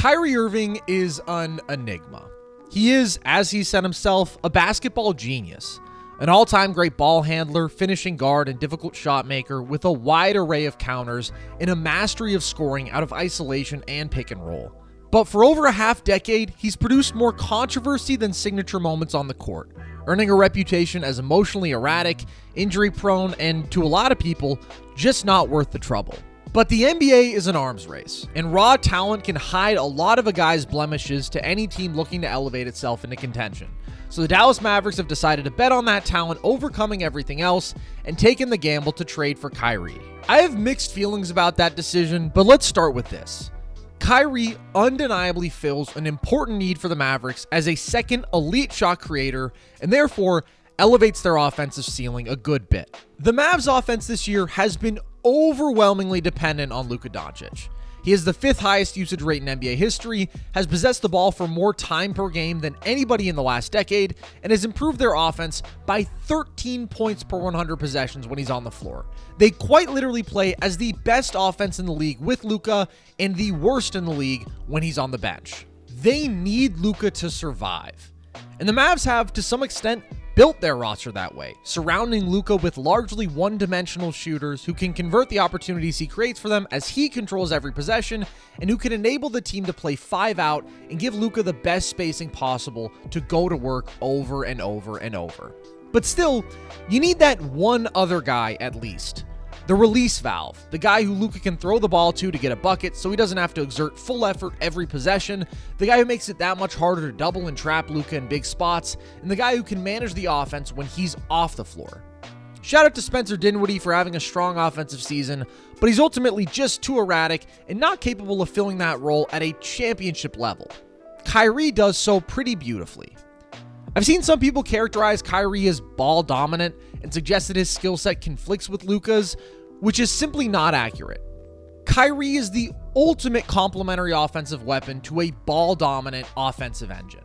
Kyrie Irving is an enigma. He is, as he said himself, a basketball genius, an all-time great ball handler, finishing guard, and difficult shot maker with a wide array of counters and a mastery of scoring out of isolation and pick and roll. But for over a half decade, he's produced more controversy than signature moments on the court, earning a reputation as emotionally erratic, injury-prone, and to a lot of people, just not worth the trouble. But the NBA is an arms race, and raw talent can hide a lot of a guy's blemishes to any team looking to elevate itself into contention. So the Dallas Mavericks have decided to bet on that talent overcoming everything else and taken the gamble to trade for Kyrie. I have mixed feelings about that decision, but let's start with this. Kyrie undeniably fills an important need for the Mavericks as a second elite shot creator, and therefore elevates their offensive ceiling a good bit. The Mavs offense this year has been overwhelmingly dependent on Luka Doncic. He has the 5th highest usage rate in NBA history, has possessed the ball for more time per game than anybody in the last decade, and has improved their offense by 13 points per 100 possessions when he's on the floor. They quite literally play as the best offense in the league with Luka and the worst in the league when he's on the bench. They need Luka to survive. And the Mavs have, to some extent, built their roster that way, surrounding Luka with largely one-dimensional shooters who can convert the opportunities he creates for them as he controls every possession, and who can enable the team to play 5 out and give Luka the best spacing possible to go to work over and over and over. But still, you need that one other guy at least. The release valve, the guy who Luka can throw the ball to get a bucket so he doesn't have to exert full effort every possession, the guy who makes it that much harder to double and trap Luka in big spots, and the guy who can manage the offense when he's off the floor. Shout out to Spencer Dinwiddie for having a strong offensive season, but he's ultimately just too erratic and not capable of filling that role at a championship level. Kyrie does so pretty beautifully. I've seen some people characterize Kyrie as ball dominant and suggest that his skill set conflicts with Luka's, which is simply not accurate. Kyrie is the ultimate complementary offensive weapon to a ball dominant offensive engine.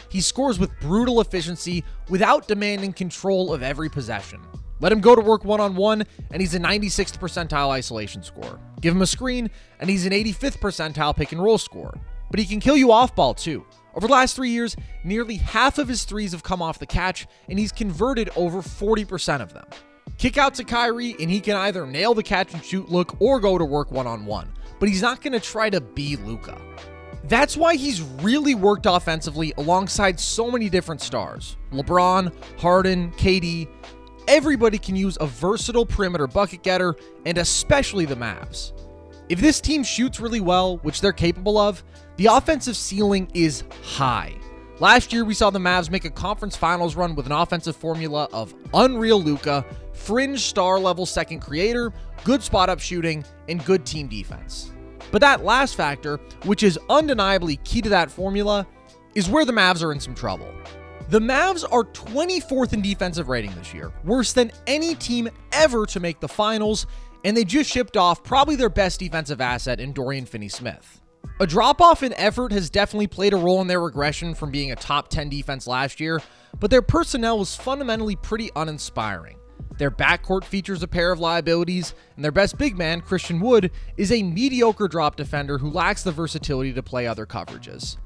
He scores with brutal efficiency without demanding control of every possession. Let him go to work one-on-one and he's a 96th percentile isolation scorer. Give him a screen and he's an 85th percentile pick and roll scorer. But he can kill you off ball too. Over the last 3 years, nearly half of his threes have come off the catch, and he's converted over 40% of them. Kick out to Kyrie, and he can either nail the catch and shoot look or go to work one-on-one, but he's not going to try to be Luka. That's why he's really worked offensively alongside so many different stars. LeBron, Harden, KD, everybody can use a versatile perimeter bucket getter, and especially the Mavs. If this team shoots really well, which they're capable of, the offensive ceiling is high. Last year, we saw the Mavs make a conference finals run with an offensive formula of unreal Luka, fringe star-level second creator, good spot-up shooting, and good team defense. But that last factor, which is undeniably key to that formula, is where the Mavs are in some trouble. The Mavs are 24th in defensive rating this year, worse than any team ever to make the finals, and they just shipped off probably their best defensive asset in Dorian Finney-Smith. A drop-off in effort has definitely played a role in their regression from being a top 10 defense last year, but their personnel was fundamentally pretty uninspiring. Their backcourt features a pair of liabilities, and their best big man, Christian Wood, is a mediocre drop defender who lacks the versatility to play other coverages.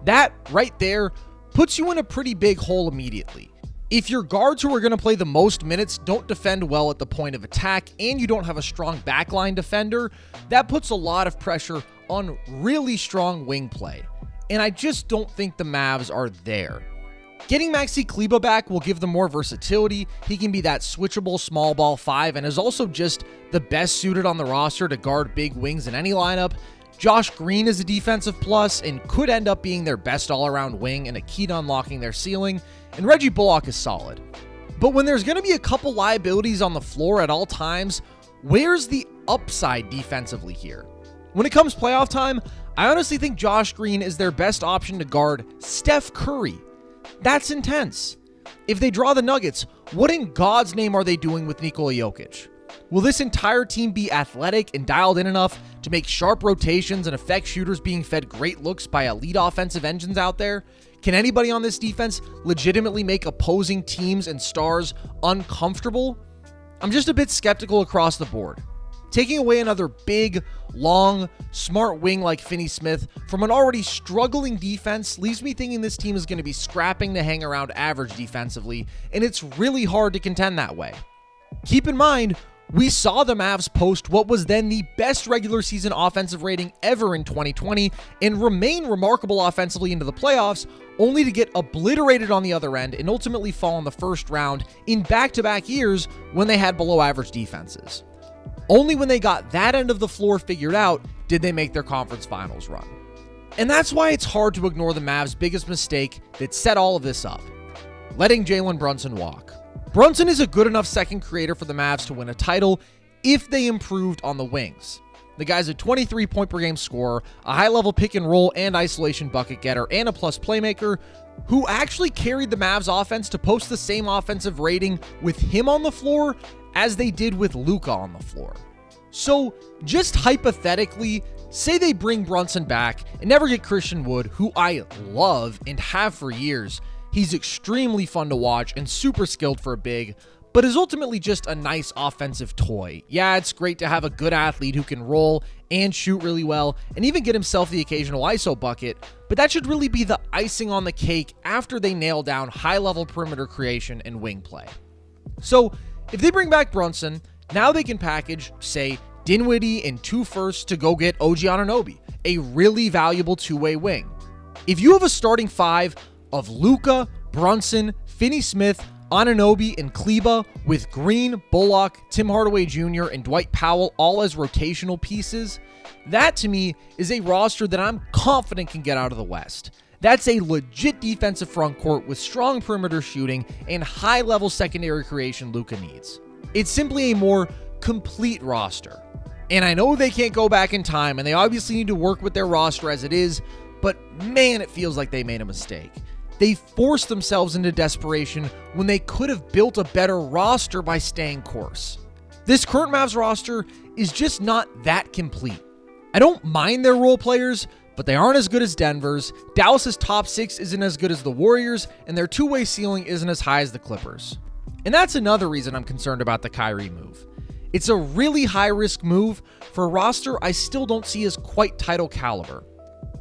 That, right there, puts you in a pretty big hole immediately. If your guards who are going to play the most minutes don't defend well at the point of attack, and you don't have a strong backline defender, that puts a lot of pressure on really strong wing play. And I just don't think the Mavs are there. Getting Maxi Kleber back will give them more versatility. He can be that switchable small ball 5 and is also just the best suited on the roster to guard big wings in any lineup. Josh Green is a defensive plus and could end up being their best all-around wing and a key to unlocking their ceiling. And Reggie Bullock is solid. But when there's going to be a couple liabilities on the floor at all times, where's the upside defensively here? When it comes playoff time, I honestly think Josh Green is their best option to guard Steph Curry. That's intense. If they draw the Nuggets, what in God's name are they doing with Nikola Jokic? Will this entire team be athletic and dialed in enough to make sharp rotations and affect shooters being fed great looks by elite offensive engines out there? Can anybody on this defense legitimately make opposing teams and stars uncomfortable? I'm just a bit skeptical across the board. Taking away another big, long, smart wing like Finney Smith from an already struggling defense leaves me thinking this team is going to be scrapping to hang around average defensively, and it's really hard to contend that way. Keep in mind, we saw the Mavs post what was then the best regular season offensive rating ever in 2020 and remain remarkable offensively into the playoffs, only to get obliterated on the other end and ultimately fall in the first round in back-to-back years when they had below average defenses. Only when they got that end of the floor figured out did they make their conference finals run. And that's why it's hard to ignore the Mavs' biggest mistake that set all of this up: letting Jalen Brunson walk. Brunson is a good enough second creator for the Mavs to win a title if they improved on the wings. The guy's a 23 point per game scorer, a high level pick and roll and isolation bucket getter, and a plus playmaker who actually carried the Mavs offense to post the same offensive rating with him on the floor as they did with Luka on the floor. So just hypothetically, say they bring Brunson back and never get Christian Wood, who I love and have for years. He's extremely fun to watch and super skilled for a big, but is ultimately just a nice offensive toy. Yeah, it's great to have a good athlete who can roll and shoot really well and even get himself the occasional ISO bucket, but that should really be the icing on the cake after they nail down high-level perimeter creation and wing play. So if they bring back Brunson, now they can package, say, Dinwiddie and 2 firsts to go get OG Anunoby, a really valuable two-way wing. If you have a starting 5 of Luka, Brunson, Finney Smith, Anunoby, and Kleba with Green, Bullock, Tim Hardaway Jr., and Dwight Powell all as rotational pieces, that to me is a roster that I'm confident can get out of the West. That's a legit defensive front court with strong perimeter shooting and high-level secondary creation Luka needs. It's simply a more complete roster. And I know they can't go back in time, and they obviously need to work with their roster as it is, but man, it feels like they made a mistake. They forced themselves into desperation when they could have built a better roster by staying course. This current Mavs roster is just not that complete. I don't mind their role players, but they aren't as good as Denver's. Dallas's top 6 isn't as good as the Warriors, and their two-way ceiling isn't as high as the Clippers. And that's another reason I'm concerned about the Kyrie move. It's a really high-risk move for a roster I still don't see as quite title caliber.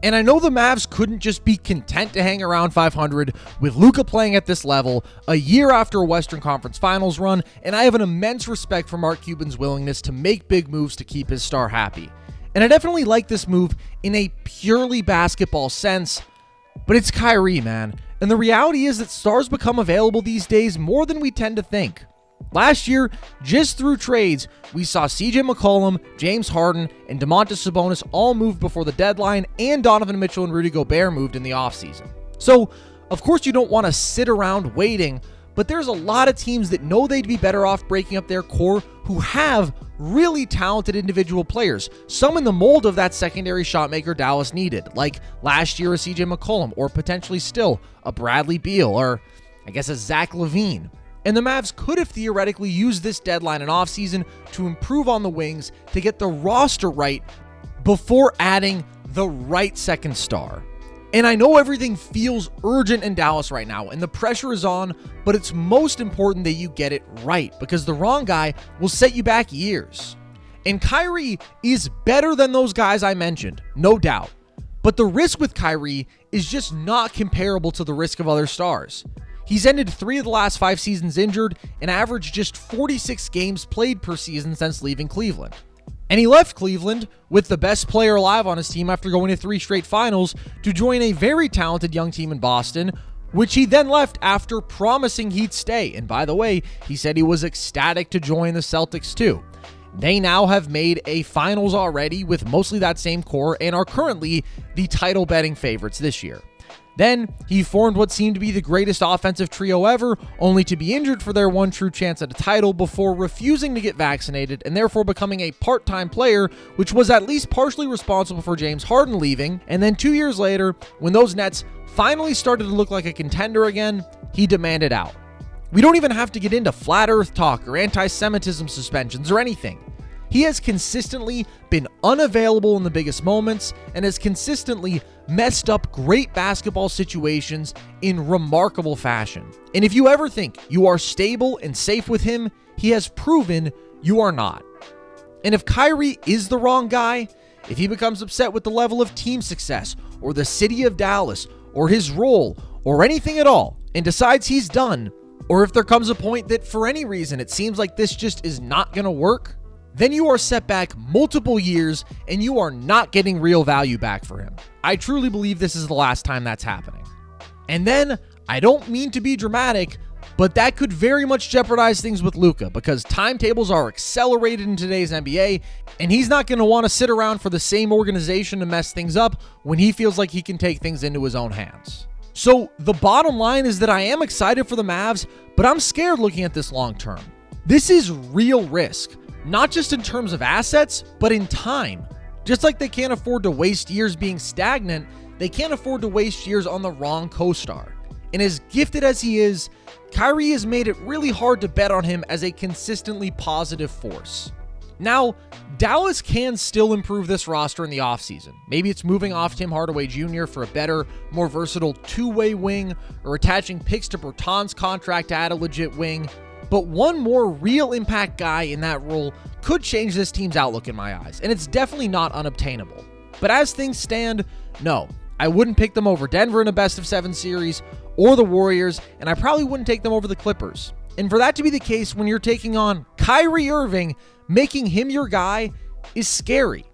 And I know the Mavs couldn't just be content to hang around 500 with Luka playing at this level a year after a Western Conference Finals run, and I have an immense respect for Mark Cuban's willingness to make big moves to keep his star happy. And I definitely like this move in a purely basketball sense, but it's Kyrie, man. And the reality is that stars become available these days more than we tend to think. Last year, just through trades, we saw CJ McCollum, James Harden, and Domantas Sabonis all move before the deadline, and Donovan Mitchell and Rudy Gobert moved in the offseason. So, of course you don't want to sit around waiting, but there's a lot of teams that know they'd be better off breaking up their core who have really talented individual players, some in the mold of that secondary shot maker Dallas needed, like last year a CJ McCollum, or potentially still a Bradley Beal, or I guess a Zach LaVine. And the Mavs could have theoretically used this deadline and offseason to improve on the wings to get the roster right before adding the right second star. And I know everything feels urgent in Dallas right now, and the pressure is on, but it's most important that you get it right, because the wrong guy will set you back years. And Kyrie is better than those guys I mentioned, no doubt. But the risk with Kyrie is just not comparable to the risk of other stars. He's ended 3 of the last 5 seasons injured and averaged just 46 games played per season since leaving Cleveland. And he left Cleveland with the best player alive on his team after going to 3 straight finals to join a very talented young team in Boston, which he then left after promising he'd stay. And by the way, he said he was ecstatic to join the Celtics too. They now have made a finals already with mostly that same core and are currently the title betting favorites this year. Then, he formed what seemed to be the greatest offensive trio ever, only to be injured for their one true chance at a title before refusing to get vaccinated and therefore becoming a part-time player, which was at least partially responsible for James Harden leaving. And then 2 years later, when those Nets finally started to look like a contender again, he demanded out. We don't even have to get into flat earth talk or anti-Semitism suspensions or anything. He has consistently been unavailable in the biggest moments and has consistently messed up great basketball situations in remarkable fashion. And if you ever think you are stable and safe with him, he has proven you are not. And if Kyrie is the wrong guy, if he becomes upset with the level of team success or the city of Dallas or his role or anything at all and decides he's done, or if there comes a point that for any reason it seems like this just is not going to work, then you are set back multiple years and you are not getting real value back for him. I truly believe this is the last time that's happening. And then, I don't mean to be dramatic, but that could very much jeopardize things with Luka because timetables are accelerated in today's NBA, and he's not going to want to sit around for the same organization to mess things up when he feels like he can take things into his own hands. So the bottom line is that I am excited for the Mavs, but I'm scared looking at this long term. This is real risk, not just in terms of assets, but in time. Just like they can't afford to waste years being stagnant, they can't afford to waste years on the wrong co-star. And as gifted as he is, Kyrie has made it really hard to bet on him as a consistently positive force. Now, Dallas can still improve this roster in the offseason. Maybe it's moving off Tim Hardaway Jr. for a better, more versatile two-way wing, or attaching picks to Bertans' contract to add a legit wing. But one more real impact guy in that role could change this team's outlook in my eyes, and it's definitely not unobtainable. But as things stand, no, I wouldn't pick them over Denver in a best-of-7 series or the Warriors, and I probably wouldn't take them over the Clippers. And for that to be the case when you're taking on Kyrie Irving, making him your guy is scary.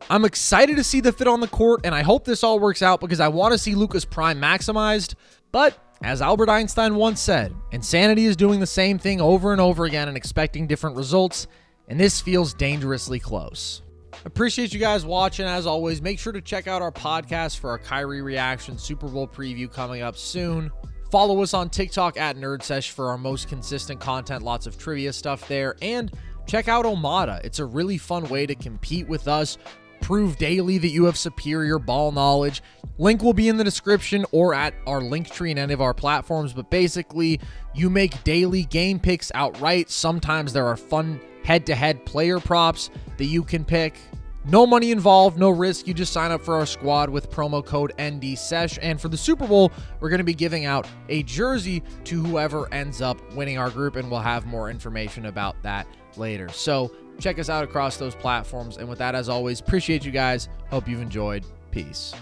I'm excited to see the fit on the court, and I hope this all works out because I want to see Luka's prime maximized. But as Albert Einstein once said, insanity is doing the same thing over and over again and expecting different results, and this feels dangerously close. Appreciate you guys watching. As always, make sure to check out our podcast for our Kyrie reaction Super Bowl preview coming up soon. Follow us on TikTok at NerdSesh for our most consistent content, lots of trivia stuff there, and check out Omada. It's a really fun way to compete with us, prove daily that you have superior ball knowledge. Link will be in the description or at our link tree in any of our platforms, but basically you make daily game picks outright. Sometimes there are fun head-to-head player props that you can pick. No money involved, no risk. You just sign up for our squad with promo code NDSesh. And for the Super Bowl, we're going to be giving out a jersey to whoever ends up winning our group, and we'll have more information about that later. So check us out across those platforms. And with that, as always, appreciate you guys. Hope you've enjoyed. Peace.